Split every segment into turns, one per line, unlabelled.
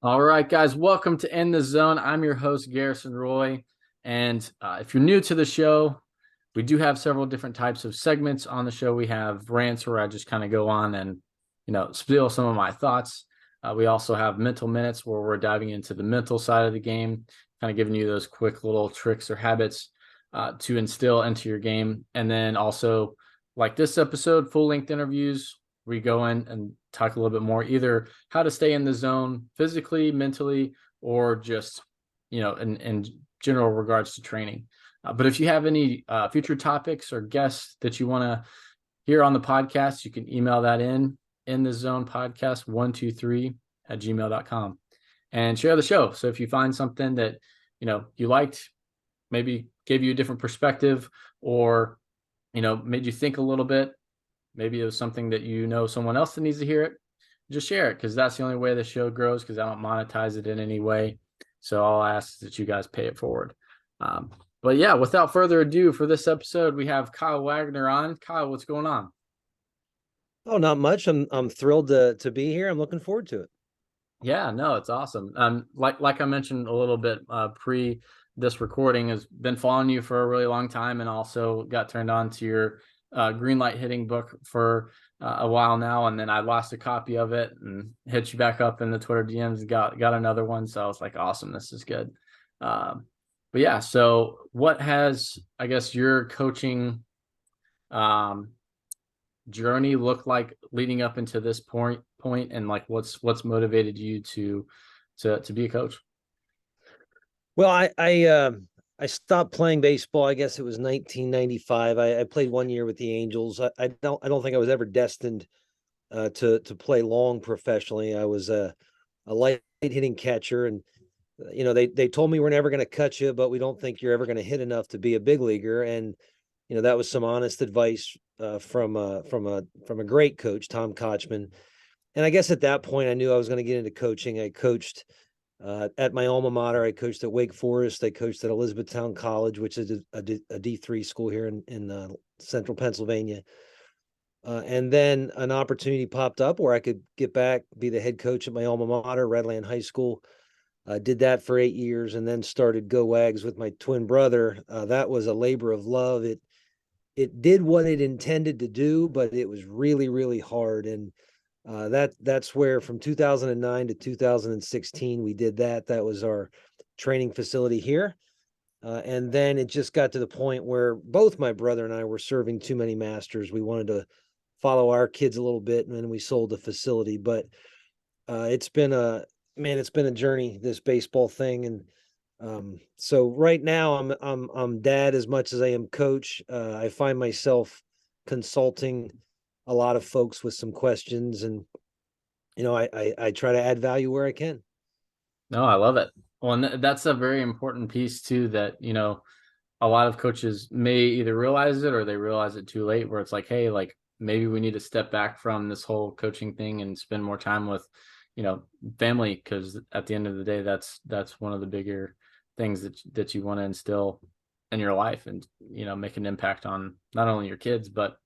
All right, guys, welcome to In the Zone. I'm your host, Garrison Roy. And if you're new to the show, we do have several different types of segments on the show. We have rants where I just kind of go on and, spill some of my thoughts. We also have mental minutes where we're diving into the mental side of the game, kind of giving you those quick little tricks or habits to instill into your game. And then also, like this episode, full length interviews. We go in and talk a little bit more, either how to stay in the zone physically, mentally, or just, in general regards to training. But if you have any future topics or guests that you want to hear on the podcast, you can email that in the zone podcast 123 at gmail.com and share the show. So if you find something that, you liked, maybe gave you a different perspective, or, made you think a little bit, maybe it was something that someone else that needs to hear it, just share it, because that's the only way the show grows, because I don't monetize it in any way. So I'll ask that you guys pay it forward. But yeah, without further ado, for this episode, we have Kyle Wagner on. Kyle, what's going on?
Oh, not much. I'm thrilled to be here. I'm looking forward to it.
Yeah, no, it's awesome. Like I mentioned a little bit pre this recording, has been following you for a really long time, and also got turned on to your green light hitting book for a while now. And then I lost a copy of it and hit you back up in the Twitter DMs. Got another one, so I was like, awesome, this is good. But yeah, so what has, I guess, your coaching um journey look like leading up into this point, and like what's motivated you to be a coach?
Well, I stopped playing baseball. I guess it was 1995. I played 1 year with the Angels. I don't think I was ever destined to play long professionally. I was a light hitting catcher, and they told me we're never going to cut you, but we don't think you're ever going to hit enough to be a big leaguer. And that was some honest advice from a great coach, Tom Kochman. And I guess at that point, I knew I was going to get into coaching. I coached at my alma mater. I coached at Wake Forest. I coached at Elizabethtown College, which is a D3 school here in central Pennsylvania. And then an opportunity popped up where I could get back, be the head coach at my alma mater, Redland High School. Did that for 8 years, and then started Go Wags with my twin brother. That was a labor of love. It did what it intended to do, but it was really, really hard. And that's where from 2009 to 2016 we did that. That was our training facility here. And then it just got to the point where both my brother and I were serving too many masters. We wanted to follow our kids a little bit, and then we sold the facility. But it's been a journey, this baseball thing. And so right now I'm dad as much as I am coach. I find myself consulting a lot of folks with some questions, and I try to add value where I can.
No, I love it. Well, and that's a very important piece too, that a lot of coaches may either realize it or they realize it too late, where it's like, hey, like maybe we need to step back from this whole coaching thing and spend more time with family, because at the end of the day, that's one of the bigger things that you want to instill in your life, and make an impact on not only your kids, but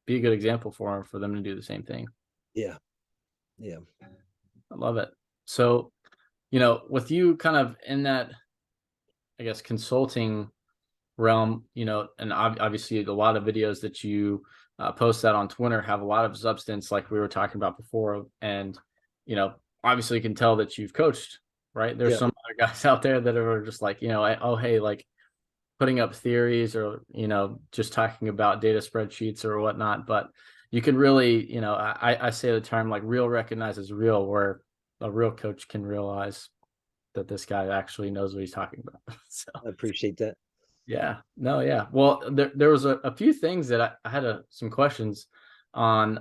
be a good example for them to do the same thing.
Yeah. Yeah.
I love it. So with you kind of in that, I guess, consulting realm, and obviously a lot of videos that you post that on Twitter have a lot of substance, like we were talking about before. And, obviously you can tell that you've coached, right? There's
Yeah.
some other guys out there that are just like, oh, hey, like putting up theories, or, just talking about data spreadsheets or whatnot. But you can really, I say the term like real recognizes real, where a real coach can realize that this guy actually knows what he's talking about. So
I appreciate that.
yeah, no, yeah. Well, there was a few things that I had some questions on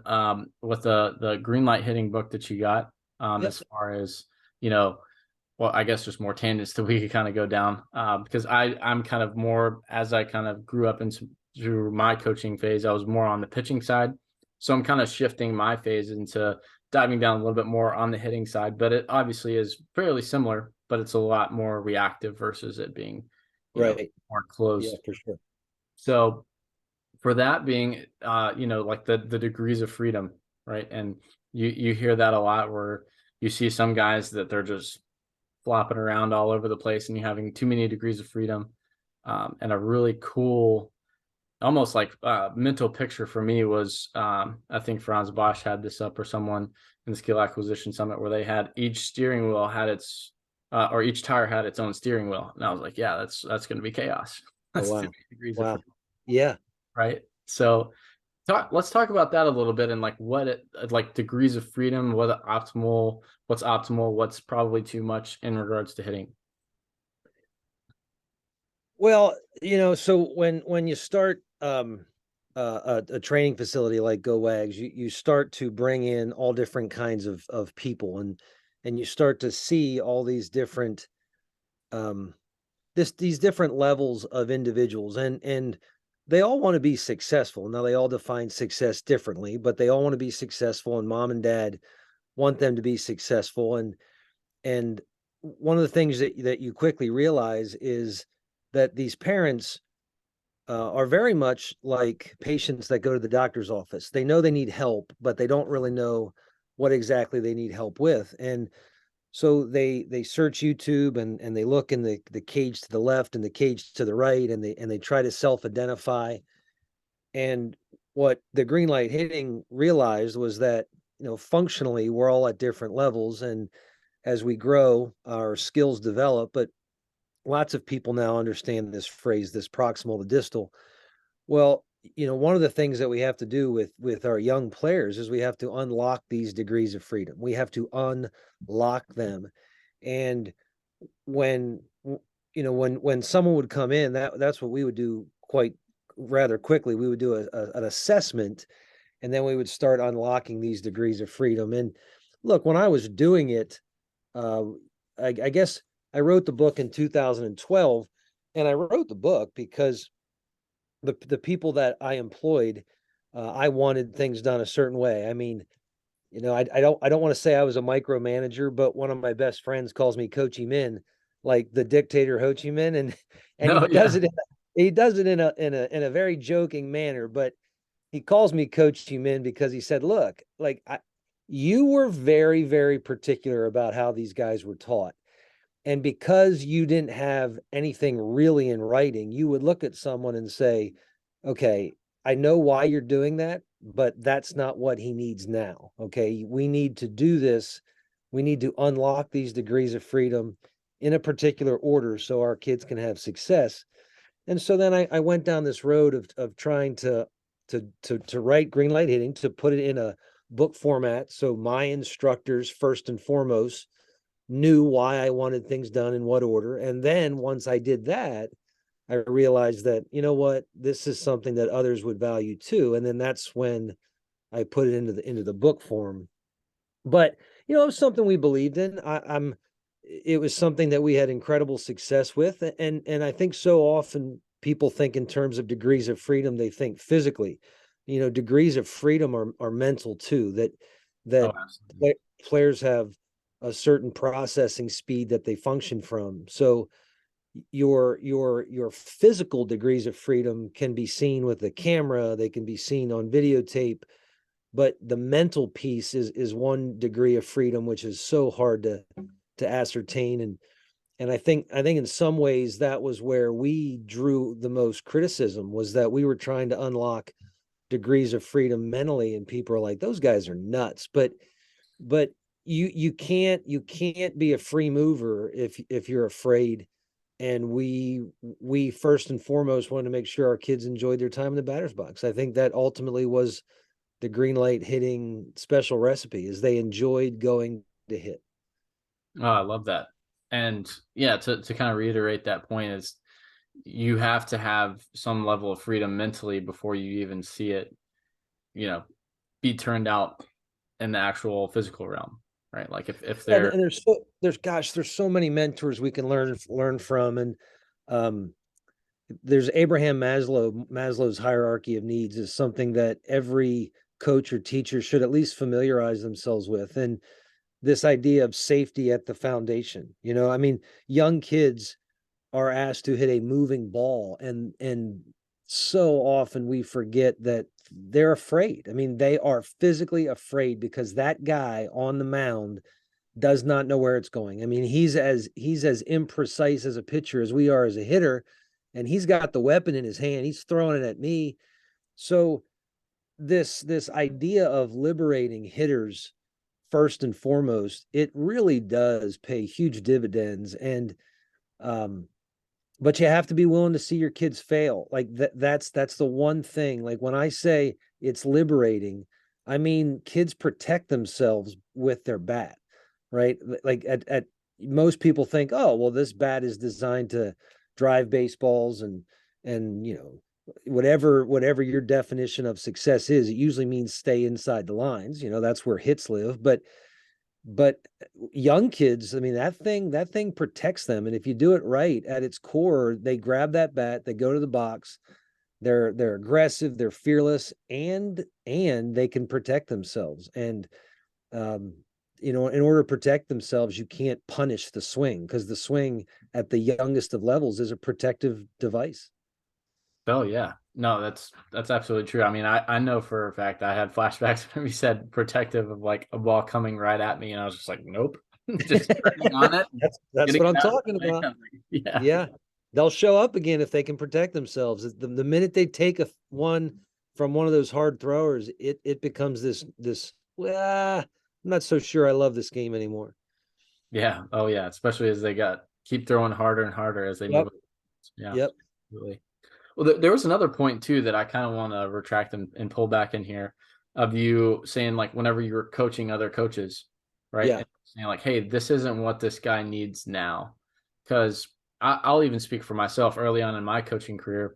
with the green light hitting book that you got,
Yep.
as far as, well, I guess just more tangents that we could kind of go down, because I'm kind of more, as I kind of grew up into through my coaching phase, I was more on the pitching side. So I'm kind of shifting my phase into diving down a little bit more on the hitting side, but it obviously is fairly similar, but it's a lot more reactive versus it being,
Right.
more
Yeah,
closed.
for sure.
So for that being, like the degrees of freedom, right? And you hear that a lot, where you see some guys that they're just flopping around all over the place and you having too many degrees of freedom. And a really cool, almost like mental picture for me was I think Franz Bosch had this up, or someone in the skill acquisition summit, where they had each steering wheel had its or each tire had its own steering wheel. And I was like, yeah, that's going to be chaos.
Oh,
That's too
wow.
many degrees of
Wow.
freedom,
Yeah.
right? So let's talk about that a little bit, and like what it like degrees of freedom, what's optimal, what's probably too much in regards to hitting.
Well, so when you start a training facility like Go Wags, you start to bring in all different kinds of people, and you start to see all these different um these different levels of individuals, and they all want to be successful. Now they all define success differently, but they all want to be successful, and mom and dad want them to be successful. And one of the things that you quickly realize is that these parents are very much like patients that go to the doctor's office. They know they need help, but they don't really know what exactly they need help with. And so they search YouTube, and they look in the cage to the left and the cage to the right, and they try to self-identify. And what the green light hitting realized was that, functionally we're all at different levels, and as we grow, our skills develop. But lots of people now understand this phrase, this proximal to distal. Well, one of the things that we have to do with our young players is we have to unlock these degrees of freedom. We have to unlock them. And when when someone would come in, that's what we would do quite rather quickly. We would do an assessment, and then we would start unlocking these degrees of freedom. And look, when I was doing it, uh, I guess I wrote the book in 2012, and I wrote the book because the people that I employed, I wanted things done a certain way. I mean, I don't want to say I was a micromanager, but one of my best friends calls me Coachy Min, like the dictator Ho Chi Minh, and
No, yeah.
he does it in a very joking manner, but he calls me Coachy Min because he said, "Look, like you were very, very particular about how these guys were taught. And because you didn't have anything really in writing, you would look at someone and say, okay, I know why you're doing that, but that's not what he needs now. Okay, we need to do this. We need to unlock these degrees of freedom in a particular order so our kids can have success." And so then I went down this road of trying to write green light hitting, to put it in a book format. So my instructors, first and foremost, knew why I wanted things done in what order. And then once I did that, I realized that, what, this is something that others would value too. And then that's when I put it into the book form. But it was something we believed in. It was something that we had incredible success with. And I think so often people think in terms of degrees of freedom, they think physically. Degrees of freedom are mental too, that
Oh,
that
absolutely.
players have a certain processing speed that they function from. So your physical degrees of freedom can be seen with the camera, they can be seen on videotape, but the mental piece is one degree of freedom which is so hard to ascertain. And I think in some ways that was where we drew the most criticism, was that we were trying to unlock degrees of freedom mentally, and people are like, those guys are nuts. But you can't be a free mover if you're afraid. And we first and foremost wanted to make sure our kids enjoyed their time in the batter's box. I think that ultimately was the green light hitting special recipe, is they enjoyed going to hit.
Oh, I love that. And yeah, to kind of reiterate that point is you have to have some level of freedom mentally before you even see it, you know, be turned out in the actual physical realm, right? Like if
And,
they're
and there's so many mentors we can learn from. And um there's Abraham Maslow's hierarchy of needs is something that every coach or teacher should at least familiarize themselves with. And this idea of safety at the foundation, I mean, young kids are asked to hit a moving ball, and so often we forget that they're afraid. I mean, they are physically afraid because that guy on the mound does not know where it's going. I mean, he's as imprecise as a pitcher as we are as a hitter, and he's got the weapon in his hand. He's throwing it at me. So this idea of liberating hitters first and foremost, it really does pay huge dividends. And but you have to be willing to see your kids fail. Like that's the one thing. Like when I say it's liberating, I mean kids protect themselves with their bat, right? Like at most people think, oh, well, this bat is designed to drive baseballs and whatever your definition of success is, it usually means stay inside the lines. That's where hits live. But young kids, I mean, that thing protects them. And if you do it right at its core, they grab that bat, they go to the box, they're aggressive, they're fearless, and they can protect themselves. And in order to protect themselves, you can't punish the swing, because the swing at the youngest of levels is a protective device.
Oh yeah. No, that's absolutely true. I mean, I know for a fact I had flashbacks when we said protective of like a ball coming right at me, and I was just like, nope, just turning on it,
That's
getting
what
it
I'm
out of
talking
the way.
about.
Yeah.
Yeah. They'll show up again if they can protect themselves. The minute they take one from one of those hard throwers, it becomes this I'm not so sure I love this game anymore.
Yeah. Oh yeah. Especially as they keep throwing harder and harder as they move.
Yep.
Yeah.
Yep.
Really. Well, there was another point too that I kind of want to retract and pull back in here, of you saying like whenever you were coaching other coaches, right?
Yeah.
And saying like, hey, this isn't what this guy needs now. Because I'll even speak for myself early on in my coaching career.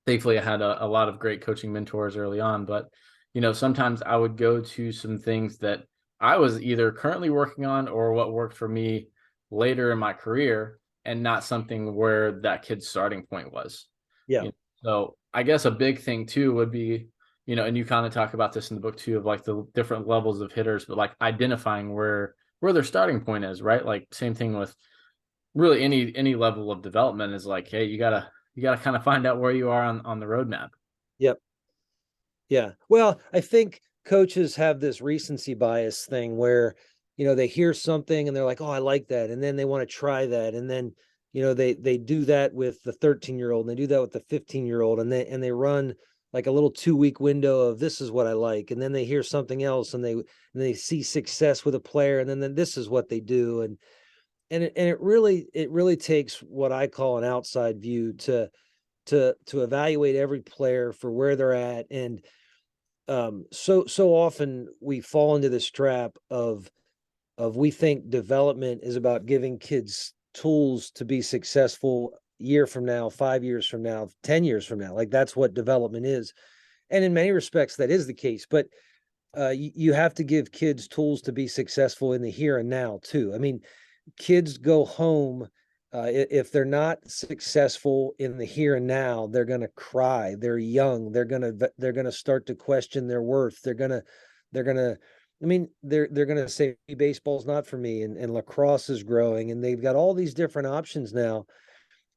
Thankfully, I had a lot of great coaching mentors early on, but sometimes I would go to some things that I was either currently working on or what worked for me later in my career, and not something where that kid's starting point was.
Yeah.
You know? So I guess a big thing too would be, and you kind of talk about this in the book too, of like the different levels of hitters, but like identifying where their starting point is, right? Like same thing with really any level of development is like, hey, you gotta kind of find out where you are on the roadmap.
Yep. Yeah. Well, I think coaches have this recency bias thing where, they hear something and they're like, "Oh, I like that." And then they want to try that. And then, they do that with the 13-year-old, and they do that with the 15-year-old, and they run like a little 2-week window of this is what I like. And then they hear something else, and they see success with a player, and then this is what they do. And it really takes what I call an outside view to evaluate every player for where they're at. And so often we fall into this trap of we think development is about giving kids tools to be successful year from now, 5 years from now, 10 years from now. Like that's what development is. And in many respects that is the case, but you have to give kids tools to be successful in the here and now too. I mean, kids go home, if they're not successful in the here and now, they're going to cry. They're young. They're going to start to question their worth. They're going to I mean, they're going to say baseball's not for me, and lacrosse is growing, and they've got all these different options now.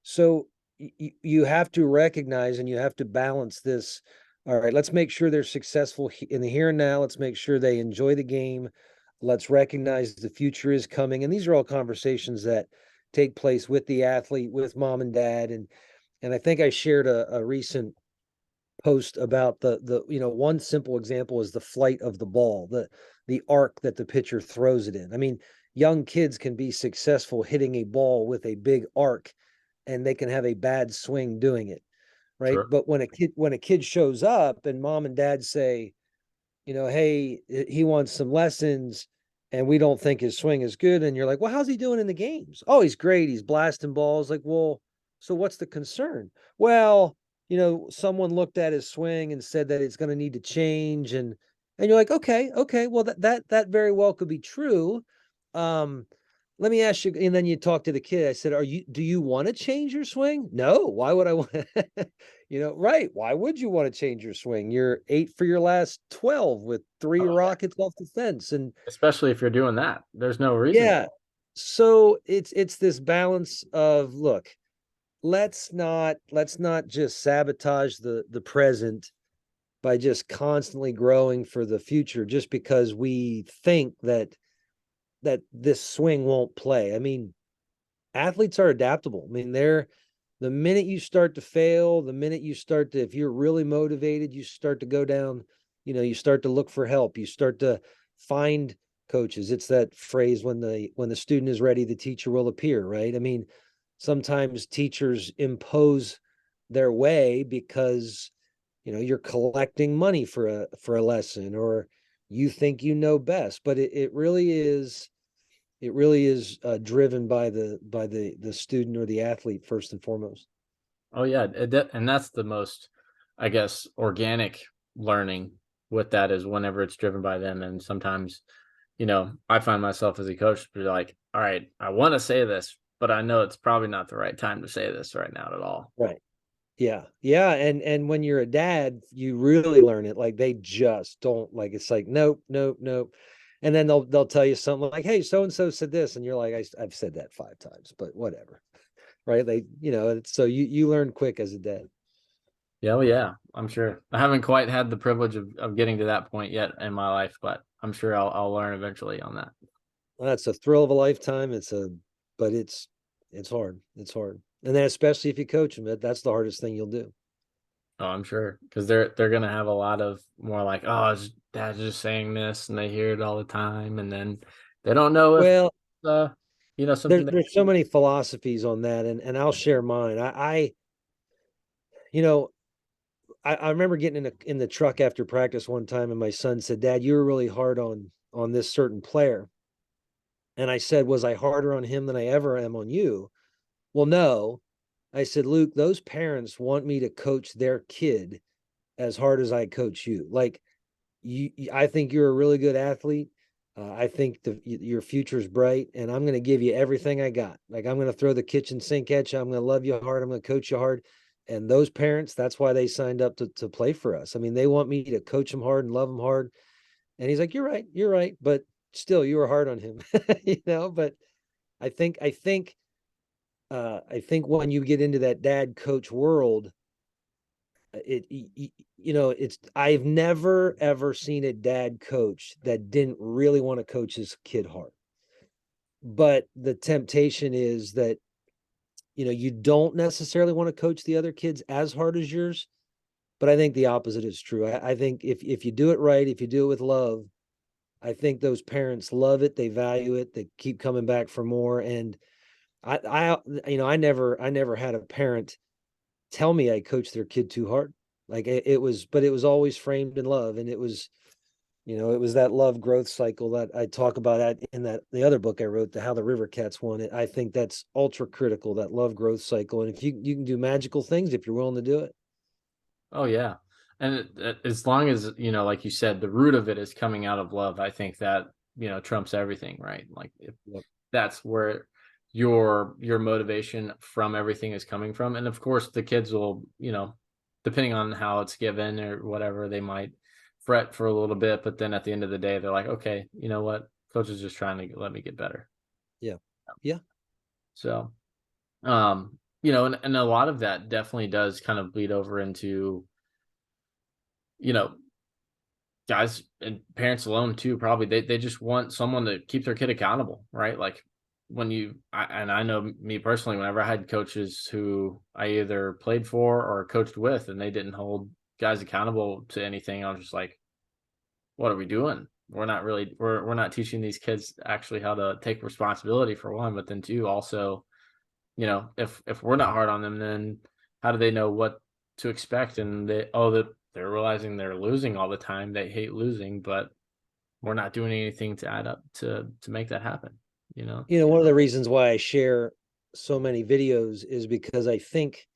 So you have to recognize and you have to balance this. All right, let's make sure they're successful in the here and now. Let's make sure they enjoy the game. Let's recognize the future is coming. And these are all conversations that take place with the athlete, with mom and dad. And I think I shared a recent post about the one simple example is the flight of the ball, the arc that the pitcher throws it in. I mean, young kids can be successful hitting a ball with a big arc, and they can have a bad swing doing it, right?
Sure.
But when a kid shows up and mom and dad say, hey, he wants some lessons, and we don't think his swing is good, and you're like, well, how's he doing in the games? Oh, he's great, he's blasting balls. Like, well, so what's the concern? Well, someone looked at his swing and said that it's going to need to change, and you're like, okay, well, that very well could be true. um Let me ask you. And then you talk to the kid. I said, do you want to change your swing? No. Why would I want right. Why would you want to change your swing? You're 8 for your last 12 with 3
Oh, yeah.
rockets off the fence. And
Especially if you're doing that, there's no reason.
yeah, so it's this balance of, look, let's not just sabotage the present by just constantly growing for the future, just because we think that that this swing won't play. I mean, athletes are adaptable. I mean, the minute you start to fail, the minute you start to, if you're really motivated, you start to go down, you start to look for help. You start to find coaches. It's that phrase, when the student is ready, the teacher will appear, right? I mean, sometimes teachers impose their way because, you're collecting money for a lesson, or you think you know best, but it really is driven by the student or the athlete first and foremost.
Oh yeah, and that's the most, I guess, organic learning with that is whenever it's driven by them. And sometimes, I find myself as a coach to be like, all right, I want to say this, but I know it's probably not the right time to say this right now at all.
Right. Yeah. Yeah. And when you're a dad, you really learn it. Like they just don't, like, it's like, nope, nope, nope. And then they'll tell you something like, hey, so and so said this. And you're like, I've said that 5 times, but whatever. Right. Like, so you learn quick as a dad.
Yeah, well, yeah, I'm sure. I haven't quite had the privilege of getting to that point yet in my life, but I'm sure I'll learn eventually on that.
Well, that's a thrill of a lifetime. But it's hard. It's hard. And then especially if you coach them, that's the hardest thing you'll do.
Oh, I'm sure because they're gonna have a lot of more like, oh, dad's just saying this, and they hear it all the time, and then they don't know if
Well,
uh, something that.
there's so many philosophies on that, and I'll share mine. You know, I remember getting in the truck after practice one time, and my son said, "Dad, you were really hard on this certain player." And I said, "Was I harder on him than I ever am on you?" Well, no. I said, "Luke, those parents want me to coach their kid as hard as I coach you. Like, I think you're a really good athlete. I think your future is bright, and I'm going to give you everything I got. Like, I'm going to throw the kitchen sink at you. I'm going to love you hard. I'm going to coach you hard." And those parents, that's why they signed up to play for us. I mean, they want me to coach them hard and love them hard. And he's like, you're right, but still, you were hard on him, But I think when you get into that dad coach world, it's I've never ever seen a dad coach that didn't really want to coach his kid hard. But the temptation is that you don't necessarily want to coach the other kids as hard as yours. But I think the opposite is true. I think if you do it right, if you do it with love, I think those parents love it, they value it, they keep coming back for more. And I never had a parent tell me I coached their kid too hard. Like but it was always framed in love. And it was that love growth cycle that I talk about that in the other book I wrote, the How the River Cats Won It. I think that's ultra critical, that love growth cycle. And if you can do magical things if you're willing to do it.
Oh yeah, and as long as like you said, the root of it is coming out of love. I think that trumps everything, right? Like if
Yep.
that's where your motivation from everything is coming from, and of course the kids will, depending on how it's given or whatever, they might fret for a little bit, but then at the end of the day, they're like, okay, you know what, coach is just trying to let me get better.
Yeah. Yeah.
So, and a lot of that definitely does kind of bleed over into you know guys and parents alone too. Probably they just want someone to keep their kid accountable, right? Like and I know me personally, whenever I had coaches who I either played for or coached with and they didn't hold guys accountable to anything, I was just like, what are we doing? We're not teaching these kids actually how to take responsibility, for one, but then two, also, if we're not hard on them, then how do they know what to expect? And they're realizing they're losing all the time. They hate losing, but we're not doing anything to add up to make that happen, you know?
One of the reasons why I share so many videos is because I think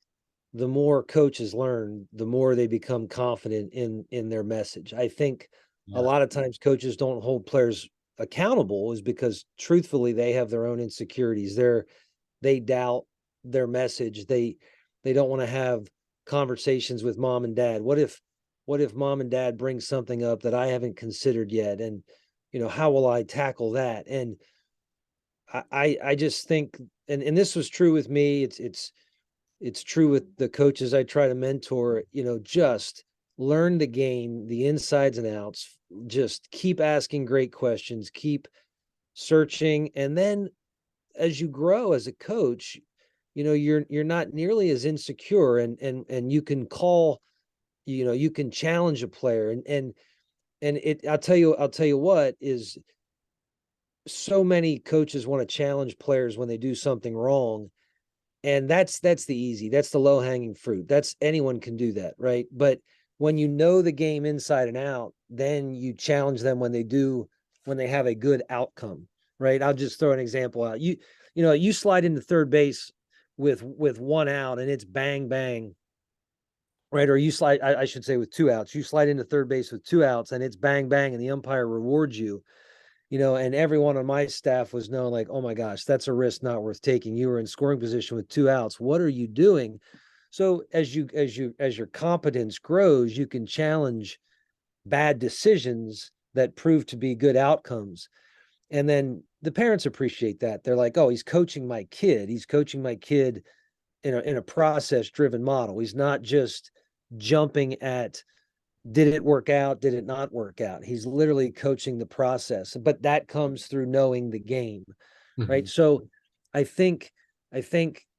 the more coaches learn, the more they become confident in their message. I think a
Yeah.
lot of times coaches don't hold players accountable is because truthfully they have their own insecurities. They doubt their message. They don't want to have conversations with mom and dad. What if mom and dad bring something up that I haven't considered yet? And how will I tackle that? And I just think, and this was true with me. It's true with the coaches I try to mentor. Just learn the game, the insides and outs. Just keep asking great questions. Keep searching. And then as you grow as a coach, you're not nearly as insecure, and you can call, you can challenge a player, and it I'll tell you what is, so many coaches want to challenge players when they do something wrong. And that's the low hanging fruit. That's anyone can do that, right? But when you know the game inside and out, then you challenge them when they have a good outcome, right? I'll just throw an example out. You slide into third base with one out and it's bang bang, right? Or you slide, I should say, with two outs. You slide into third base with two outs and it's bang bang, and the umpire rewards you. And everyone on my staff was knowing, like, oh my gosh, that's a risk not worth taking. You were in scoring position with two outs. What are you doing? So as your competence grows, you can challenge bad decisions that prove to be good outcomes. And then the parents appreciate that. They're like, oh, he's coaching my kid. He's coaching my kid in a process driven model. He's not just jumping at, did it work out? Did it not work out? He's literally coaching the process, but that comes through knowing the game, right?
Mhm.
So I think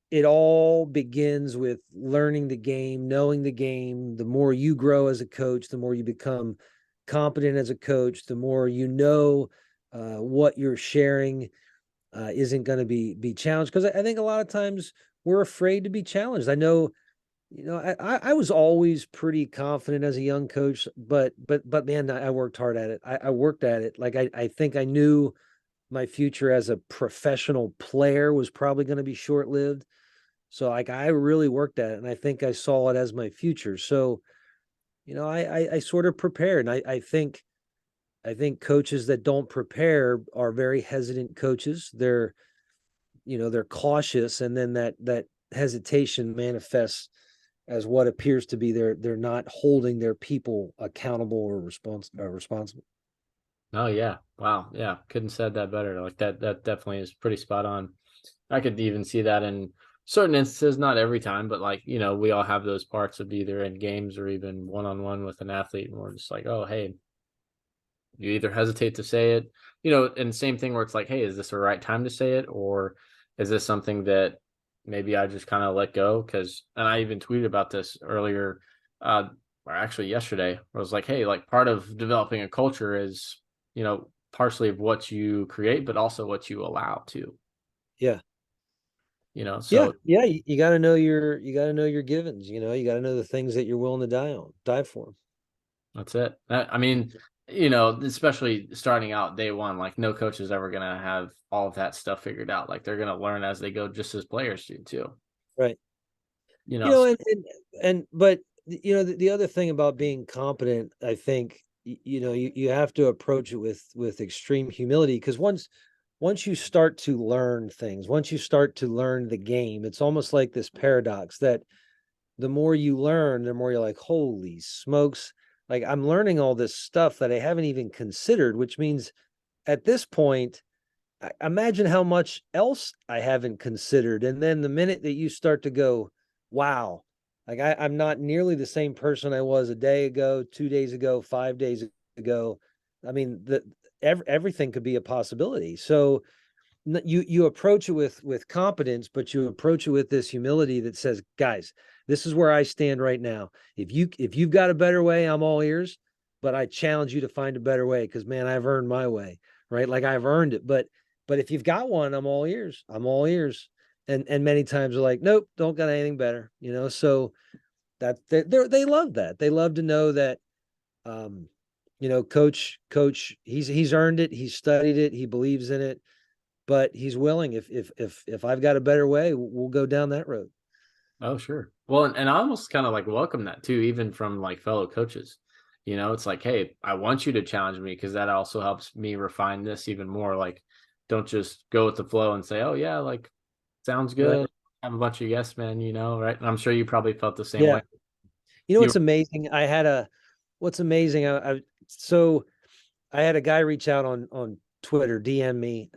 it all begins with learning the game, knowing the game. The more you grow as a coach, the more you become competent as a coach, the more what you're sharing isn't going to be challenged. Because I think a lot of times we're afraid to be challenged. I know, I was always pretty confident as a young coach, but man, I worked hard at it. I worked at it. Like I think I knew my future as a professional player was probably going to be short lived. So like I really worked at it, and I think I saw it as my future. So I sort of prepared. And I think coaches that don't prepare are very hesitant coaches. They're cautious, and then that hesitation manifests as what appears to be they're not holding their people accountable or responsible.
Oh yeah. Wow. Yeah. Couldn't said that better. Like that definitely is pretty spot on. I could even see that in certain instances, not every time, but like, we all have those parts of either in games or even one on one with an athlete, and we're just like, oh, hey, you either hesitate to say it, and same thing where it's like, hey, is this the right time to say it? Or is this something that maybe I just kind of let go? And I even tweeted about this earlier, or actually yesterday, where I was like, hey, like part of developing a culture is, partially of what you create, but also what you allow to,
Yeah. Yeah.
so
Yeah. You got to know your givens, you got to know the things that you're willing to die for.
that's it. I mean, especially starting out day one, like no coach is ever gonna have all of that stuff figured out. Like they're gonna learn as they go, just as players do too.
Right.
You
You
know,
know, but the other thing about being competent, I think, you have to approach it with extreme humility, because once you start to learn things, once you start to learn the game, it's almost like this paradox that the more you learn, the more you're like, holy smokes, like I'm learning all this stuff that I haven't even considered, which means at this point, imagine how much else I haven't considered. And then the minute that you start to go, wow, like I'm not nearly the same person I was a day ago, 2 days ago, 5 days ago. I mean, everything could be a possibility. So you approach it with competence, but you approach it with this humility that says, guys, this is where I stand right now. If you've got a better way, I'm all ears, but I challenge you to find a better way, because man, I've earned my way, right? Like I've earned it. But if you've got one, I'm all ears. I'm all ears. And many times they're like, nope, don't got anything better, so they love that. They love to know that, um coach, he's earned it, he's studied it, he believes in it, but he's willing. If I've got a better way, we'll go down that road.
oh sure. Well, and I almost kind of like welcome that too, even from like fellow coaches. It's like, hey, I want you to challenge me because that also helps me refine this even more. Like, don't just go with the flow and say, oh yeah, like sounds
Right.
good. Have a bunch of yes men, right? And I'm sure you probably felt the same way.
Yeah.
You
What's amazing? What's amazing. So I had a guy reach out on Twitter, DM me,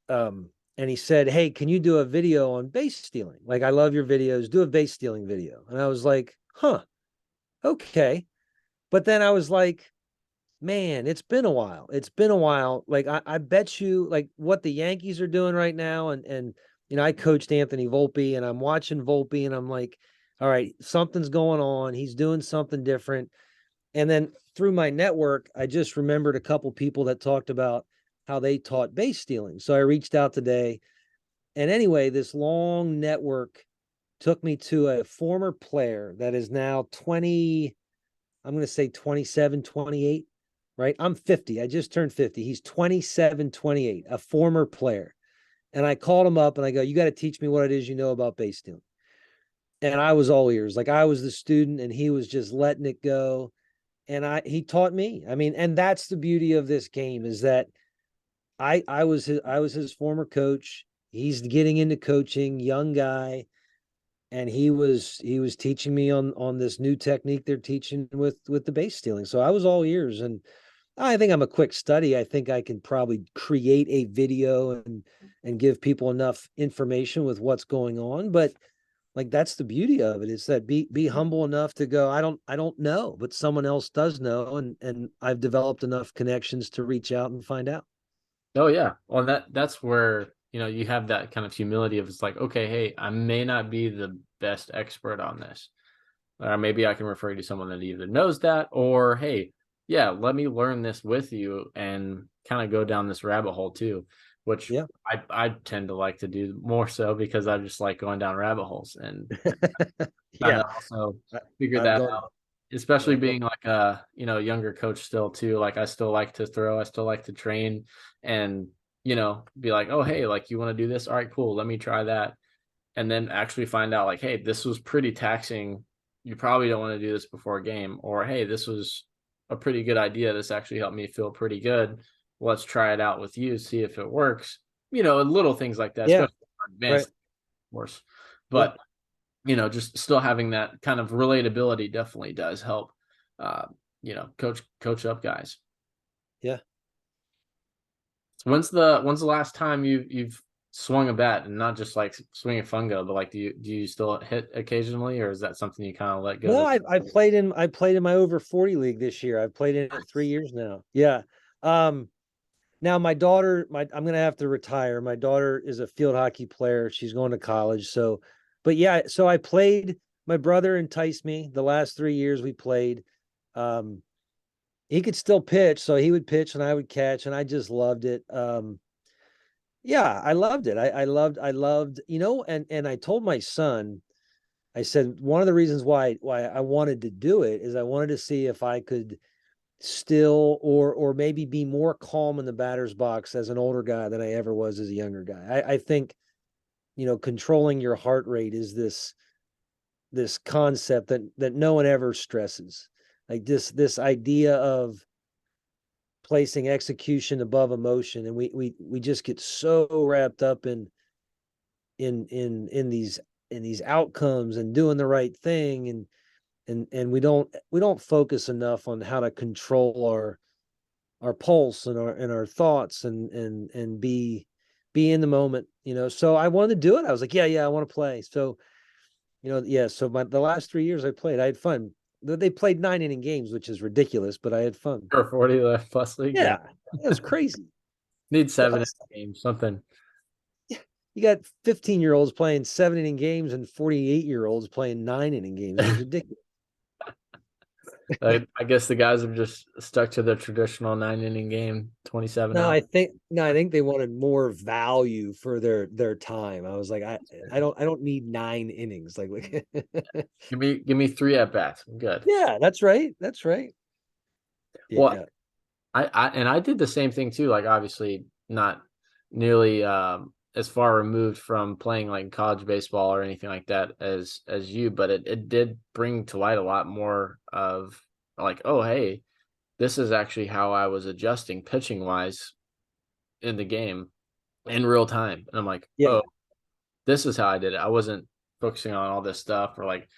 and he said, "Hey, can you do a video on base stealing? Like, I love your videos. Do a base stealing video." And I was like, "Huh, okay." But then I was like, Man, it's been a while. It's been a while. Like I bet you like what the Yankees are doing right now. And I coached Anthony Volpe and I'm watching Volpe and I'm like, all right, something's going on. He's doing something different. And then through my network, I just remembered a couple people that talked about how they taught base stealing. So I reached out today. And anyway, this long network took me to a former player that is now 20, I'm going to say 27, 28, right? I'm 50. I just turned 50. He's 27, 28, a former player. And I called him up and I go, you got to teach me what it is you know about base stealing. And I was all ears. Like I was the student and he was just letting it go. And he taught me. I mean, and that's the beauty of this game is that I was his former coach. He's getting into coaching, young guy, and he was teaching me on this new technique they're teaching with the base stealing. So I was all ears, and I think I'm a quick study. I think I can probably create a video and give people enough information with what's going on. But like that's the beauty of it is that be humble enough to go, I don't know, but someone else does know, and I've developed enough connections to reach out and find out.
Oh yeah. Well, that's where, you have that kind of humility of it's like, okay, hey, I may not be the best expert on this. Or maybe I can refer you to someone that either knows that or hey, yeah, let me learn this with you and kind of go down this rabbit hole too, which
Yeah.
I tend to like to do more so because I just like going down rabbit holes and kind
Yeah.
of also
I,
figure
I've
that
gone,
out. Especially
I've gone,
being like a younger coach still too. Like I still like to throw, I still like to train, and be like, oh hey, like you want to do this? All right, cool. Let me try that, and then actually find out like, hey, this was pretty taxing. You probably don't want to do this before a game, or hey, this was a pretty good idea. This actually helped me feel pretty good. Let's try it out with you, see if it works. And little things like that,
yeah,
especially for
right.
advanced, of course.
Yeah.
But just still having that kind of relatability definitely does help. Uh, coach up guys.
Yeah.
When's the last time you've swung a bat and not just like swinging fungo, but like do you still hit occasionally, or is that something you kind of let go
No,
to?
I played in my over 40 league this year. I've played in it 3 years now. Yeah. Um, Now my daughter, I'm gonna have to retire. My daughter is a field hockey player. She's going to college. So, but yeah, so I played. My brother enticed me the last 3 years we played. Um, he could still pitch, so he would pitch and I would catch, and I just loved it. Yeah, I loved it. I loved, and I told my son, I said one of the reasons why I wanted to do it is I wanted to see if I could still or maybe be more calm in the batter's box as an older guy than I ever was as a younger guy. I think controlling your heart rate is this concept that no one ever stresses. Like this idea of placing execution above emotion, and we just get so wrapped up in these outcomes and doing the right thing, and we don't focus enough on how to control our pulse and our thoughts and be in the moment. So I wanted to do it. I was like, yeah, I want to play. So yeah, so the last 3 years I played, I had fun. They played 9 inning games, which is ridiculous, but I had fun.
Or 40 left plus league, yeah.
Yeah, it was crazy.
Need
But
7 games, something.
you got 15-year-olds playing 7 inning games and 48-year-olds playing 9 inning games. It was ridiculous.
I guess the guys have just stuck to the traditional 9 inning game, 27
No,
out.
I think they wanted more value for their time. I was like, I don't need 9 innings. Like
Give me 3 at bats. I'm good.
yeah, that's right. That's right.
Well,
Yeah.
I did the same thing too. Like obviously not nearly as far removed from playing like college baseball or anything like that as you, but it did bring to light a lot more of like, oh hey, this is actually how I was adjusting pitching wise in the game in real time. And I'm like,
Yeah.
oh, this is how I did it. I wasn't focusing on all this stuff or like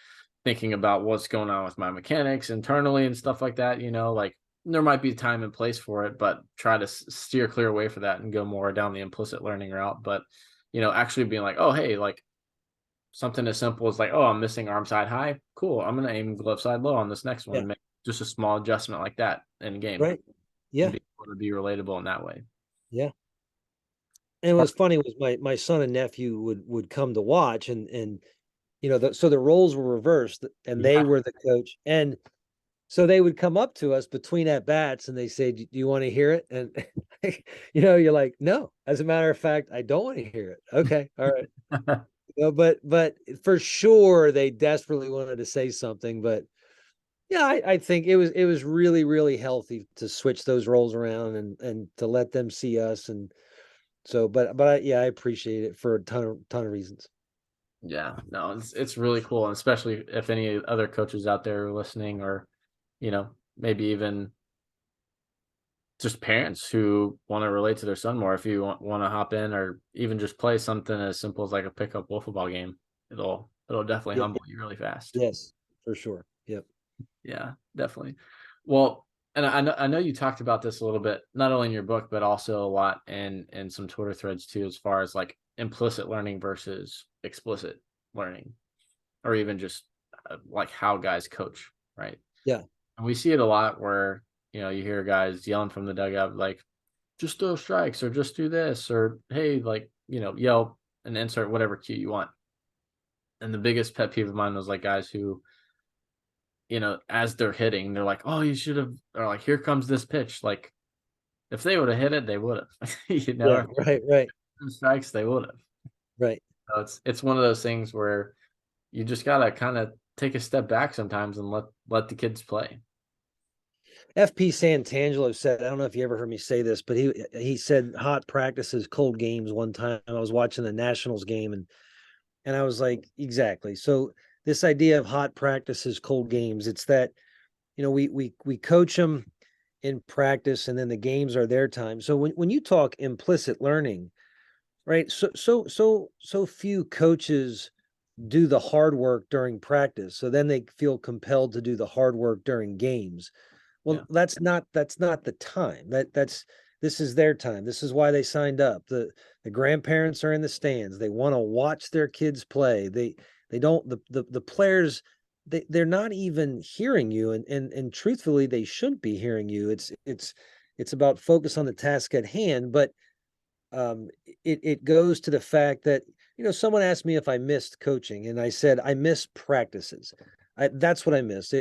thinking about what's going on with my mechanics internally and stuff like that. Like there might be time and place for it, but try to steer clear away for that and go more down the implicit learning route. But, actually being like, oh, hey, like something as simple as like, oh, I'm missing arm side high. Cool. I'm going to aim glove side low on this next
Yeah.
one. Make just a small adjustment like that in game.
Right.
and
Yeah.
be able to be relatable in that way.
Yeah. And what's funny was my son and nephew would come to watch, and so the roles were reversed, and they
Yeah.
were the coach. And so they would come up to us between at bats and they say, "Do you want to hear it?" And you're like, "No, as a matter of fact, I don't want to hear it." Okay, all right. But for sure they desperately wanted to say something. But yeah, I think it was really, really healthy to switch those roles around and to let them see us. And so, yeah, I appreciate it for a ton of reasons.
Yeah, no, it's really cool, and especially if any other coaches out there are listening, or maybe even just parents who want to relate to their son more. If you want to hop in, or even just play something as simple as like a pickup wiffle ball game, it'll definitely
Yeah,
humble you really fast.
yes, for sure. Yep.
Yeah, definitely. Well, and I know you talked about this a little bit, not only in your book, but also a lot in some Twitter threads too, as far as like implicit learning versus explicit learning, or even just like how guys coach, right?
Yeah.
And we see it a lot where you hear guys yelling from the dugout like, just throw strikes, or just do this, or hey, like yell and insert whatever cue you want. And the biggest pet peeve of mine was like guys who as they're hitting, they're like, "Oh, you should have," or like, "Here comes this pitch." Like, if they would have hit it, they would have.
Yeah.
If
Right. Right.
strikes, they would have.
Right.
So it's one of those things where you just gotta kind of take a step back sometimes and let the kids play.
FP Santangelo said, I don't know if you ever heard me say this, but he said hot practices, cold games one time. I was watching the Nationals game, and I was like, exactly. So this idea of hot practices, cold games, it's that, we coach them in practice, and then the games are their time. So when you talk implicit learning, right? So few coaches do the hard work during practice. So then they feel compelled to do the hard work during games. Well,
Yeah,
that's not the time. This is their time. This is why they signed up. The grandparents are in the stands. They want to watch their kids play. They don't the players, they're not even hearing you, and truthfully they shouldn't be hearing you. It's about focus on the task at hand. But it goes to the fact that someone asked me if I missed coaching, and I said I miss practices. That's what I miss.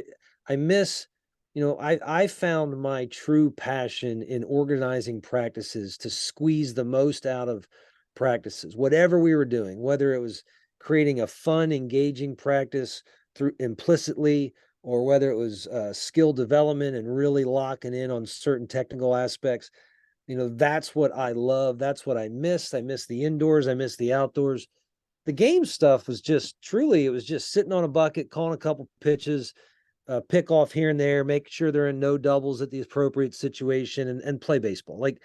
I miss, I found my true passion in organizing practices to squeeze the most out of practices, whatever we were doing, whether it was creating a fun, engaging practice through implicitly, or whether it was skill development and really locking in on certain technical aspects. That's what I love. That's what I miss. I miss the indoors. I miss the outdoors. The game stuff was just truly, it was just sitting on a bucket, calling a couple pitches, pick off here and there, make sure they're in no doubles at the appropriate situation, and play baseball. Like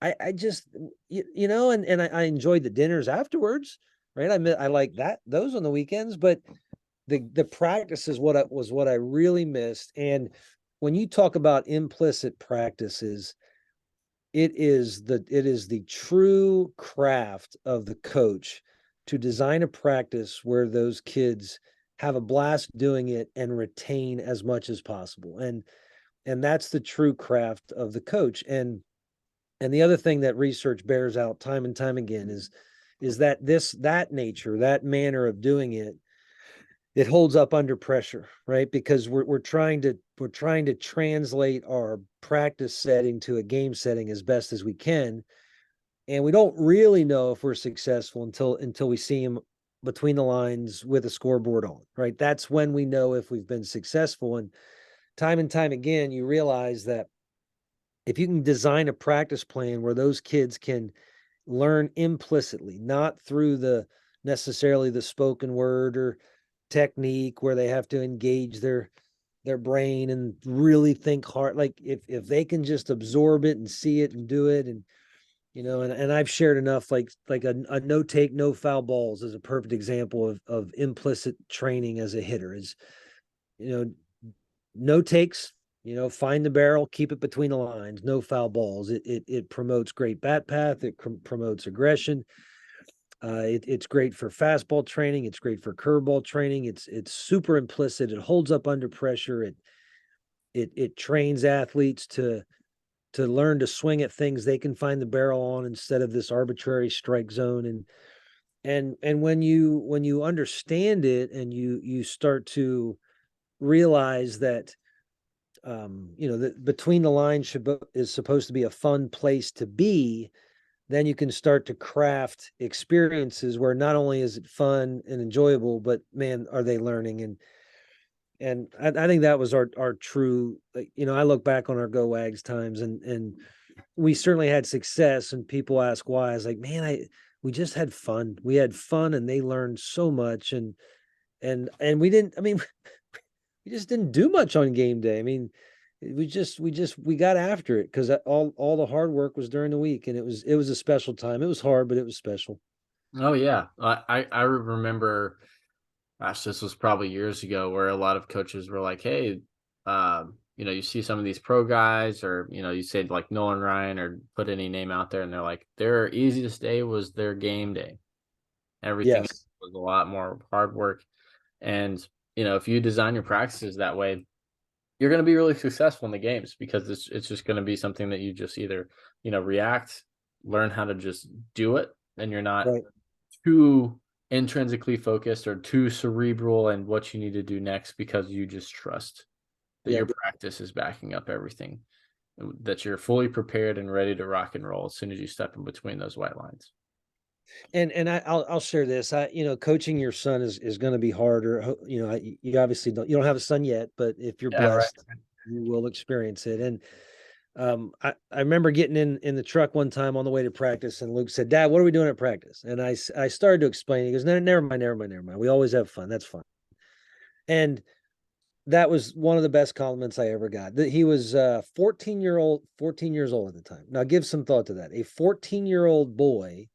I just, and I enjoyed the dinners afterwards, right? I like those on the weekends, but the practice is what I really missed. And when you talk about implicit practices, it is the true craft of the coach to design a practice where those kids have a blast doing it and retain as much as possible. And that's the true craft of the coach. And the other thing that research bears out time and time again is that that nature, that manner of doing it holds up under pressure, right? Because we're trying to translate our practice setting to a game setting as best as we can, and we don't really know if we're successful until we see them between the lines with a scoreboard on, right? That's when we know if we've been successful. And time again, you realize that if you can design a practice plan where those kids can learn implicitly, not through the necessarily the spoken word or technique where they have to engage their brain and really think hard. Like if they can just absorb it and see it and do it, and I've shared enough, like a no take, no foul balls is a perfect example of implicit training as a hitter. Is you know no takes, find the barrel, keep it between the lines, no foul balls. It promotes great bat path. It promotes aggression. It's great for fastball training. It's great for curveball training. It's super implicit. It holds up under pressure. It trains athletes to learn to swing at things they can find the barrel on instead of this arbitrary strike zone. And when you understand it and you start to realize that that between the lines is supposed to be a fun place to be, then you can start to craft experiences where not only is it fun and enjoyable, but man, are they learning. And I think that was our true, I look back on our Go Wags times, and we certainly had success, and people ask why. I was like, man, we just had fun. We had fun and they learned so much. And we didn't, I mean, we just didn't do much on game day. I mean, we got after it because all the hard work was during the week, and it was a special time. It was hard, but it was special.
Oh yeah, I remember. Gosh, this was probably years ago where a lot of coaches were like, "Hey, you see some of these pro guys, or you said like Nolan Ryan or put any name out there, and they're like, their easiest day was their game day. Everything
Yes.
was a lot more hard work, and if you design your practices that way, you're going to be really successful in the games because it's just going to be something that you just either react, learn how to just do it, and you're not
Right.
too intrinsically focused or too cerebral and what you need to do next because you just trust that
Yeah.
your practice is backing up everything, that you're fully prepared and ready to rock and roll as soon as you step in between those white lines.
And I'll share this. Coaching your son is going to be harder. You obviously don't have a son yet, but if you're
Yeah, right.
blessed, you will experience it. And I remember getting in the truck one time on the way to practice, and Luke said, "Dad, what are we doing at practice?" And I started to explain. He goes, "No, never mind, never mind, never mind. We always have fun. That's fun." And that was one of the best compliments I ever got. That he was 14 years old at the time. Now give some thought to that. A 14-year-old boy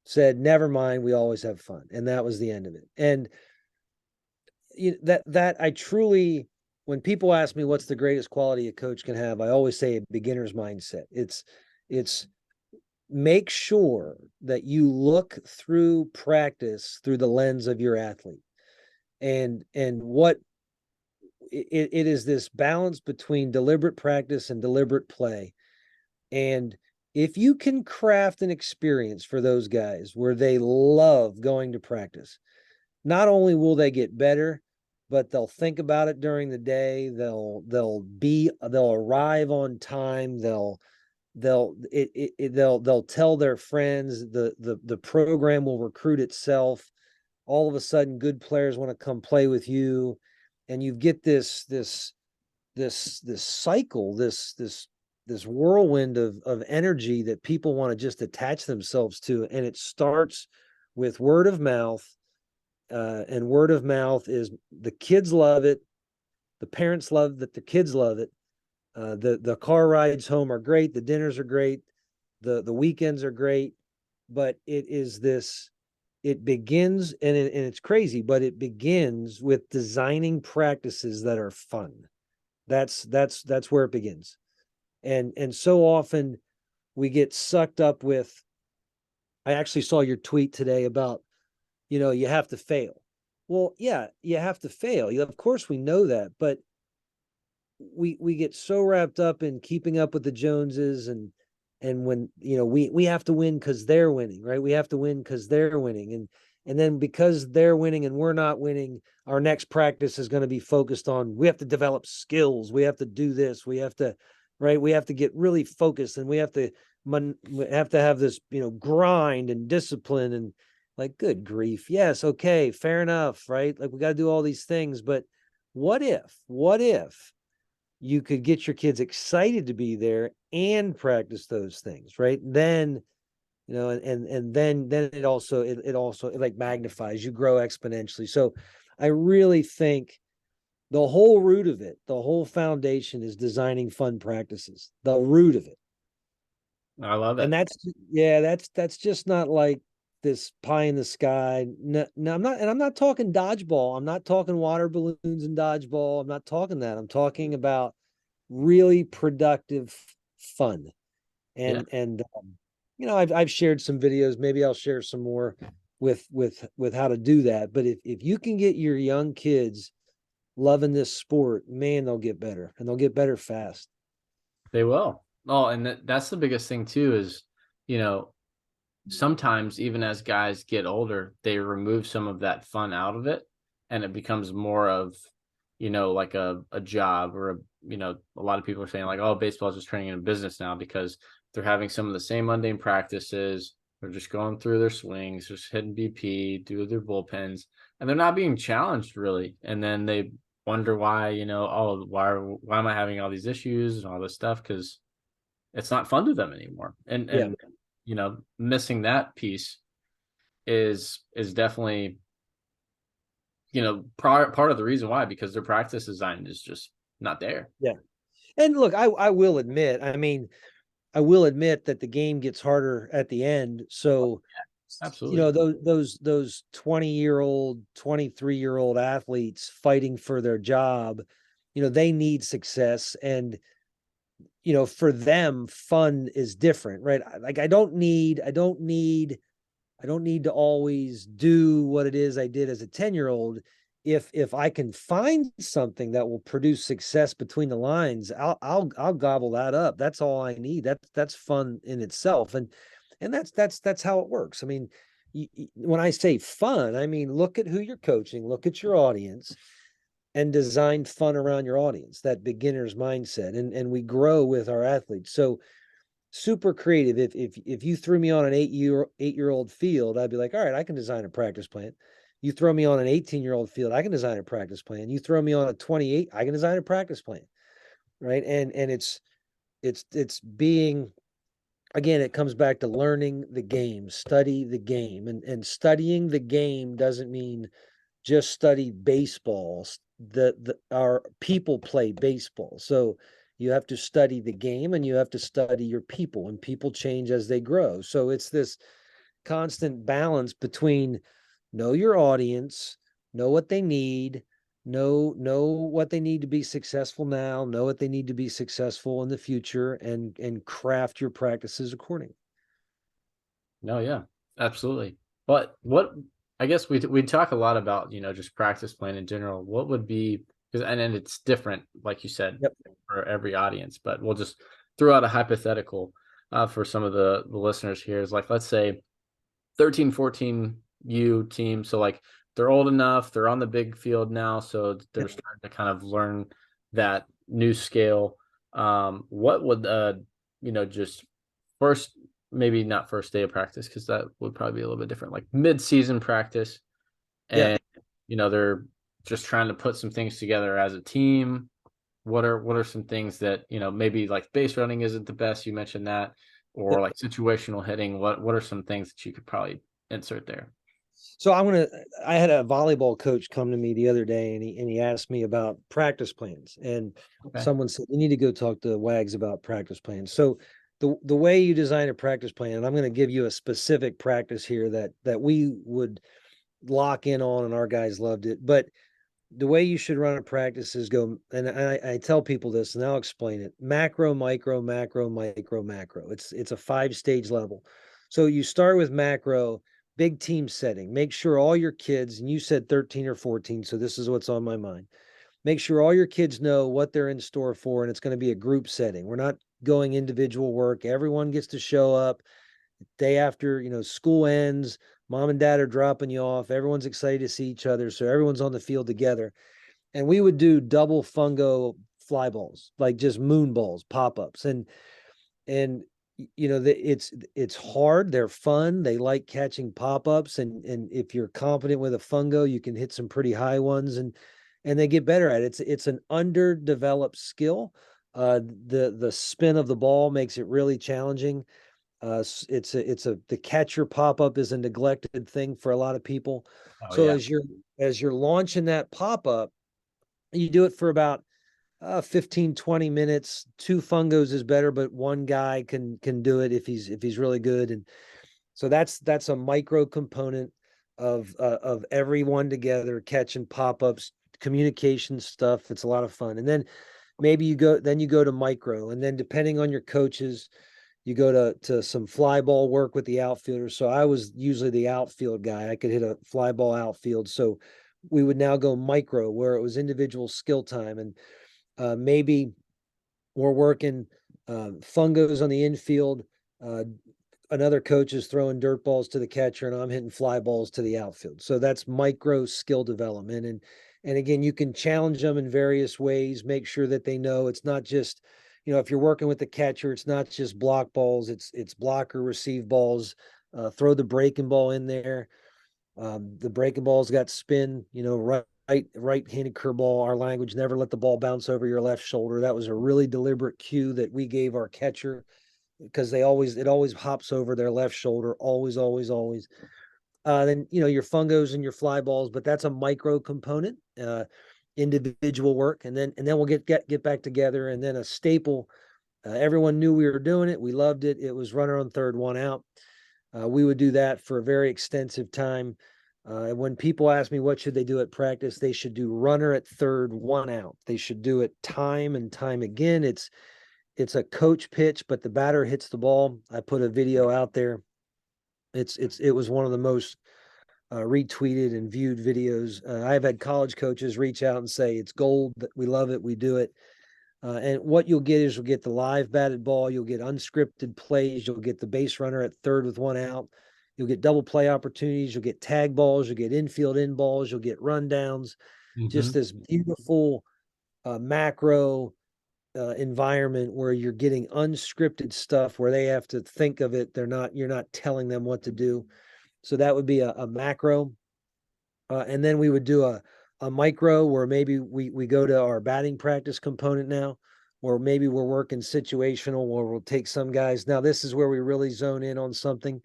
said, "Never mind, we always have fun," and that was the end of it. And that I truly, when people ask me what's the greatest quality a coach can have, I always say a beginner's mindset. It's make sure that you look through practice through the lens of your athlete, and what it is, this balance between deliberate practice and deliberate play. And if you can craft an experience for those guys where they love going to practice, not only will they get better, but they'll think about it during the day. They'll arrive on time. They'll tell their friends. The program will recruit itself. All of a sudden, good players want to come play with you, and you get this cycle, this whirlwind of energy that people want to just attach themselves to, and it starts with word of mouth. And word of mouth is, the kids love it, the parents love that, the kids love it. The car rides home are great, the dinners are great, the weekends are great, but it begins, and it's crazy, but it begins with designing practices that are fun. That's where it begins. And so often we get sucked up with, I actually saw your tweet today about, you have to fail. Well, yeah, you have to fail. Of course we know that, but we get so wrapped up in keeping up with the Joneses, and when we have to win because they're winning, right? We have to win because they're winning, and then because they're winning and we're not winning, our next practice is going to be focused on, we have to develop skills, we have to do this, we have to, right, we have to get really focused, and we have to have this grind and discipline. And like, good grief, yes, okay, fair enough, right? Like, we got to do all these things, but what if you could get your kids excited to be there and practice those things, right? Then, and then it like magnifies, you grow exponentially. So I really think the whole root of it, the whole foundation, is designing fun practices, the root of it.
I love
And
it.
that's just not like this pie in the sky. No, no, I'm not talking dodgeball. I'm not talking water balloons and dodgeball. I'm not talking that. I'm talking about really productive fun.
Yeah,
And I've shared some videos. Maybe I'll share some more with how to do that. But if you can get your young kids loving this sport, man, they'll get better, and they'll get better fast.
they will. Oh, and that's the biggest thing too is, you know, sometimes even as guys get older, they remove some of that fun out of it and it becomes more of, like a job or a lot of people are saying like, oh, baseball is just turning into business now because they're having some of the same mundane practices. They're just going through their swings, just hitting BP, do their bullpens, and they're not being challenged really. And then they wonder why, oh, why am I having all these issues and all this stuff? Because it's not fun to them anymore. And
Yeah.
missing that piece is definitely part of the reason why, because their practice design is just not there.
Yeah. And look, I will admit, I will admit that the game gets harder at the end. So,
Absolutely.
those 20-year-old, 23-year-old athletes fighting for their job, they need success. And, for them, fun is different, right? Like I don't need to always do what it is I did as a 10-year-old. If I can find something that will produce success between the lines, I'll gobble that up. That's all I need. That's fun in itself. And that's how it works. I mean, when I say fun, I mean look at who you're coaching, look at your audience, and design fun around your audience, that beginner's mindset. And we grow with our athletes. So super creative. If you threw me on an 8-year-old field, I'd be like, all right, I can design a practice plan. You throw me on an 18-year-old field, I can design a practice plan. You throw me on a 28, I can design a practice plan. Right. And it's being, again, it comes back to learning the game, study the game. And studying the game doesn't mean just study baseball. Our people play baseball. So you have to study the game and you have to study your people, and people change as they grow. So it's this constant balance between know your audience, know what they need, know what they need to be successful now, know what they need to be successful in the future, and craft your practices accordingly.
No, yeah, absolutely. But what I guess we talk a lot about, just practice plan in general. What would be, because and then it's different, like you said,
Yep.
for every audience, but we'll just throw out a hypothetical for some of the listeners here is like, let's say 13, 14 U team. So like they're old enough, they're on the big field now, so they're
Yep.
starting to kind of learn that new scale. What would just first, maybe not first day of practice, because that would probably be a little bit different, like mid-season practice,
Yeah.
and they're just trying to put some things together as a team. What are some things that, maybe like base running isn't the best, you mentioned that, or
Yep.
like situational hitting, what are some things that you could probably insert there?
So I had a volleyball coach come to me the other day, and he asked me about practice plans. And
Okay.
someone said, you need to go talk to Wags about practice plans. So the way you design a practice plan, and I'm going to give you a specific practice here that we would lock in on, and our guys loved it. But the way you should run a practice is go, and I tell people this, and I'll explain it: macro, micro, macro, micro, macro. It's a 5-stage level. So you start with macro, big team setting. Make sure all your kids, and you said 13 or 14, so this is what's on my mind. Make sure all your kids know what they're in store for, and it's going to be a group setting. We're not going individual work. Everyone gets to show up day after, school ends. Mom and dad are dropping you off. Everyone's excited to see each other. So everyone's on the field together. And we would do double fungo fly balls, like just moon balls, pop-ups. And it's hard. They're fun. They like catching pop-ups. And if you're competent with a fungo, you can hit some pretty high ones, and they get better at it. It's an underdeveloped skill. The spin of the ball makes it really challenging. The catcher pop-up is a neglected thing for a lot of people.
Oh
So
yeah.
as you're launching that pop-up, you do it for about 15, 20 minutes. Two fungos is better, but one guy can do it if he's really good. And so that's a micro component of everyone together catching pop-ups, communication stuff. It's a lot of fun. And then maybe you go to micro, and then depending on your coaches, you go to some fly ball work with the outfielders. So I was usually the outfield guy. I could hit a fly ball outfield. So we would now go micro, where it was individual skill time. And maybe we're working fungos on the infield. Uh, Another coach is throwing dirt balls to the catcher and I'm hitting fly balls to the outfield. So that's micro skill development. And again, you can challenge them in various ways, make sure that they know it's not just, if you're working with the catcher, it's not just block balls, it's block or receive balls. Throw the breaking ball in there. The breaking ball's got spin, right-handed curveball. Our language, never let the ball bounce over your left shoulder. That was a really deliberate cue that we gave our catcher because it always hops over their left shoulder, always, always, always. Then your fungos and your fly balls, but that's a micro component, individual work, and then we'll get back together, and then a staple. Everyone knew we were doing it. We loved it. It was runner on third, one out. We would do that for a very extensive time. When people ask me what should they do at practice, they should do runner at third, one out. They should do it time and time again. It's a coach pitch, but the batter hits the ball. I put a video out there. It was one of the most retweeted and viewed videos. I've had college coaches reach out and say it's gold. We love it. We do it. And what you'll get is you'll get the live batted ball. You'll get unscripted plays. You'll get the base runner at third with one out. You'll get double play opportunities. You'll get tag balls. You'll get infield in balls. You'll get rundowns. Just this beautiful macro environment where you're getting unscripted stuff where they have to think of it. You're not telling them what to do. So that would be a macro. And then we would do a micro where maybe we go to our batting practice component now, or maybe we're working situational where we'll take some guys. Now, this is where we really zone in on something,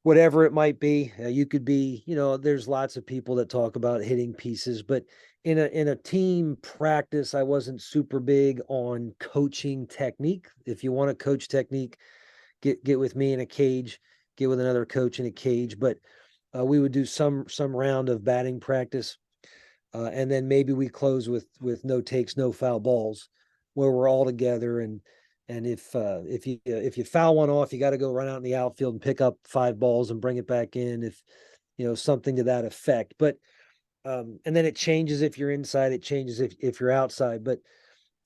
whatever it might be. You could be, there's lots of people that talk about hitting pieces, but in a team practice, I wasn't super big on coaching technique. If you want to coach technique, get with me in a cage, get with another coach in a cage. But we would do some round of batting practice, and then maybe we close with no takes, no foul balls, where we're all together. And if you foul one off, you got to go run out in the outfield and pick up 5 balls and bring it back in. If something to that effect. But and then it changes if you're inside. It changes if you're outside. But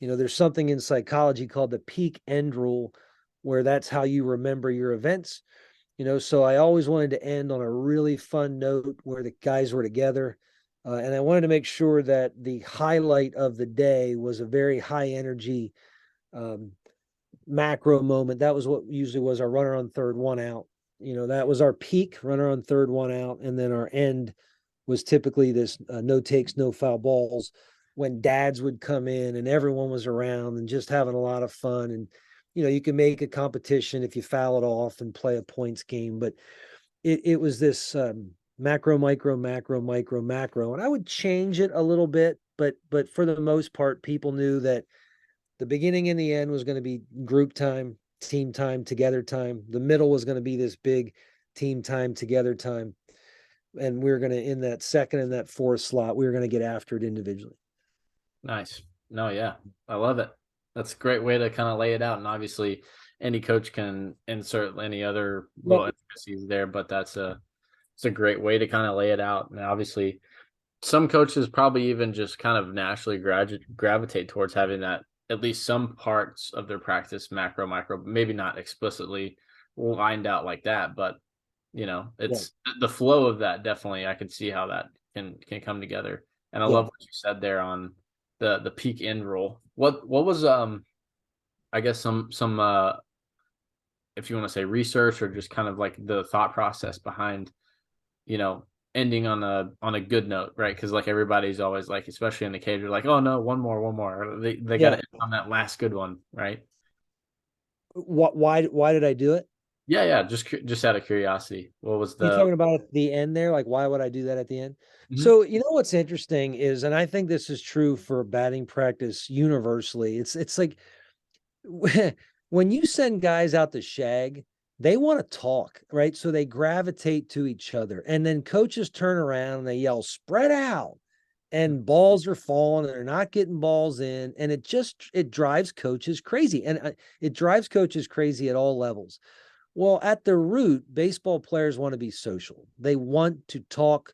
there's something in psychology called the peak end rule, where that's how you remember your events. So I always wanted to end on a really fun note where the guys were together. And I wanted to make sure that the highlight of the day was a very high energy macro moment. That was what usually was our runner on third, one out. That was our peak, runner on third, one out. And then our end was typically this no takes, no foul balls, when dads would come in and everyone was around and just having a lot of fun. And you can make a competition if you foul it off and play a points game, but it was this macro, micro, macro, micro, macro, and I would change it a little bit, but for the most part, people knew that the beginning and the end was going to be group time, team time, together time. The middle was going to be this big team time, together time, and we were going to, in that second and that fourth slot, we were going to get after it individually.
Nice. No, yeah, I love it. That's a great way to kind of lay it out. And obviously, any coach can insert any other little intricacies there, but it's a great way to kind of lay it out. And obviously, some coaches probably even just kind of naturally gravitate towards having that, at least some parts of their practice, macro, micro, maybe not explicitly lined out like that, but it's the flow of that. Definitely, I can see how that can come together. And I love what you said there on the peak end rule. What was I guess some if you want to say research or just kind of like the thought process behind ending on a good note, right? Because like everybody's always like, especially in the cage, you're like, oh no, one more. They got to end on that last good one, right?
Why did I do it?
Yeah. Just out of curiosity, what was
You talking about at the end there? Like, why would I do that at the end? So, what's interesting is, and I think this is true for batting practice universally. It's like when you send guys out to shag, they want to talk, right? So they gravitate to each other. And then coaches turn around and they yell, spread out. And balls are falling and they're not getting balls in. And it drives coaches crazy. And it drives coaches crazy at all levels. Well, at the root, baseball players want to be social. They want to talk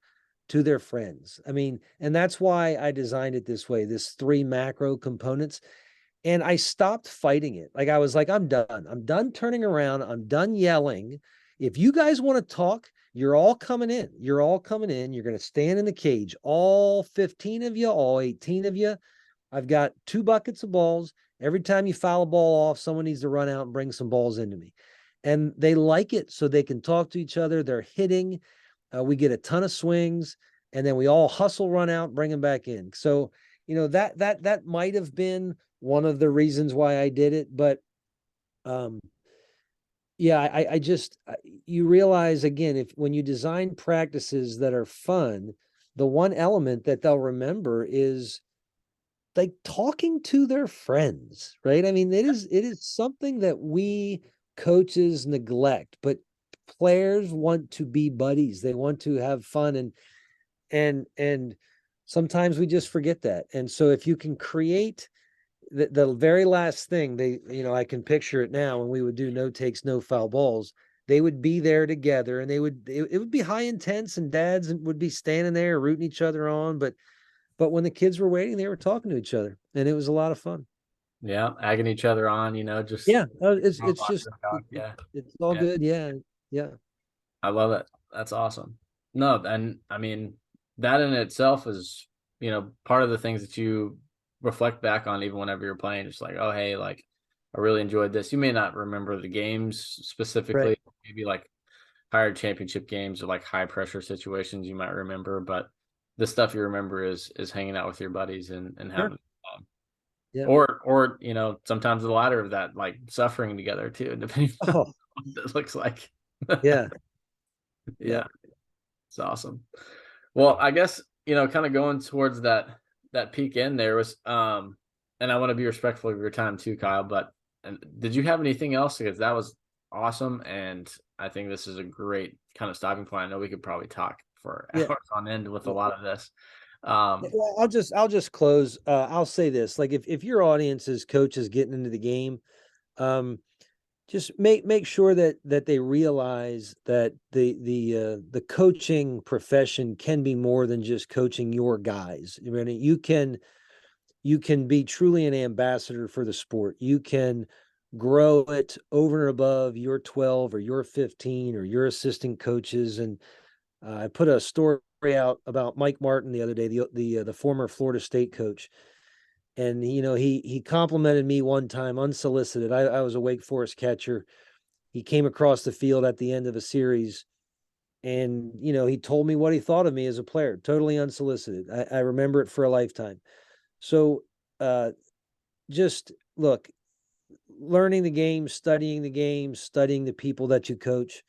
to their friends. I mean, and that's why I designed it this way, this 3 macro components. And I stopped fighting it. Like I was like, I'm done. I'm done turning around. I'm done yelling. If you guys want to talk, you're all coming in. You're all coming in. You're going to stand in the cage. All 15 of you, all 18 of you. I've got 2 buckets of balls. Every time you foul a ball off, someone needs to run out and bring some balls into me. And they like it so they can talk to each other. They're hitting. We get a ton of swings, and then we all hustle, run out, bring them back in. So, that might have been one of the reasons why I did it. But um, yeah, I just you realize again, if when you design practices that are fun, the one element that they'll remember is like talking to their friends, right? I mean, it is something that we coaches neglect, but players want to be buddies. They want to have fun, and sometimes we just forget that. And so if you can create the very last thing, I can picture it now when we would do no takes, no foul balls. They would be there together, and it would be high intense, and dads would be standing there rooting each other on, but when the kids were waiting, they were talking to each other, and it was a lot of fun.
Yeah, egging each other on, just
Yeah, it's just
yeah,
it's all
yeah.
good. Yeah, yeah,
I love it. That's awesome. No, and I mean that in itself is, part of the things that you reflect back on even whenever you're playing, just like, oh hey, like I really enjoyed this. You may not remember the games
right.
specifically, maybe like higher championship games or like high pressure situations you might remember, but the stuff you remember is hanging out with your buddies and
Sure.
having fun.
Yeah.
Or sometimes the latter of that, like suffering together too, depending on
Oh,
what it looks like.
yeah.
Yeah,
Yep.
it's awesome. Well, I guess, kind of going towards that peak end there was and I want to be respectful of your time too, Kyle, but and did you have anything else? Because that was awesome, and I think this is a great kind of stopping point. I know we could probably talk for
Yeah.
hours on end with a
Yeah.
lot of this.
Well, I'll just close. I'll say this: like, if your audience is coaches getting into the game, um, just make sure that they realize that the coaching profession can be more than just coaching your guys. I mean, you can be truly an ambassador for the sport. You can grow it over and above your 12 or your 15 or your assistant coaches. And I put a story out about Mike Martin the other day, the former Florida State coach, and he complimented me one time unsolicited. I was a Wake Forest catcher. He came across the field at the end of a series, and he told me what he thought of me as a player, totally unsolicited. I remember it for a lifetime. So uh, just look, learning the game, studying the people that you coach.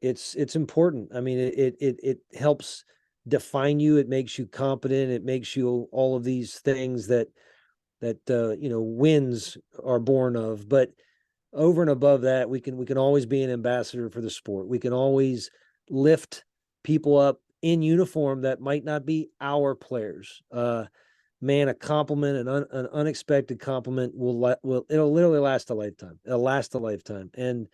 It's important. I mean, it helps define you. It makes you competent. It makes you all of these things that wins are born of. But over and above that, we can always be an ambassador for the sport. We can always lift people up in uniform that might not be our players. Man, a compliment, an unexpected compliment it'll literally last a lifetime. It'll last a lifetime. And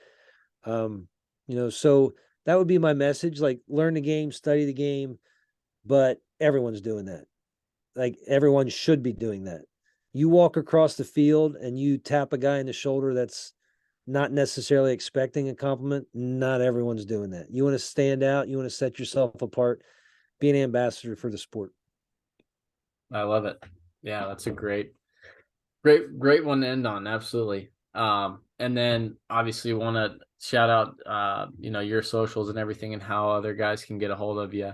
so that would be my message. Like, learn the game, study the game, but everyone's doing that. Like, everyone should be doing that. You walk across the field and you tap a guy in the shoulder that's not necessarily expecting a compliment. Not everyone's doing that. You want to stand out, you want to set yourself apart, be an ambassador for the sport.
I love it. Yeah, that's a great one to end on. Absolutely. And then obviously want to shout out, your socials and everything and how other guys can get a hold of you.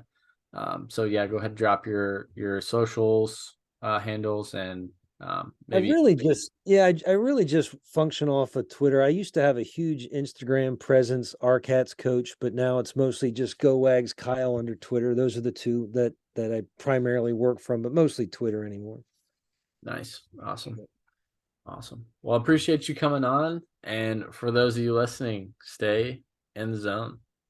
So yeah, go ahead and drop your socials, handles, and
I
maybe.
really just, yeah, I really just function off of Twitter. I used to have a huge Instagram presence, RCAT's coach, but now it's mostly just Go Wags Kyle under Twitter. Those are the two that I primarily work from, but mostly Twitter anymore.
Nice. Awesome. Well, I appreciate you coming on. And for those of you listening, stay in the zone.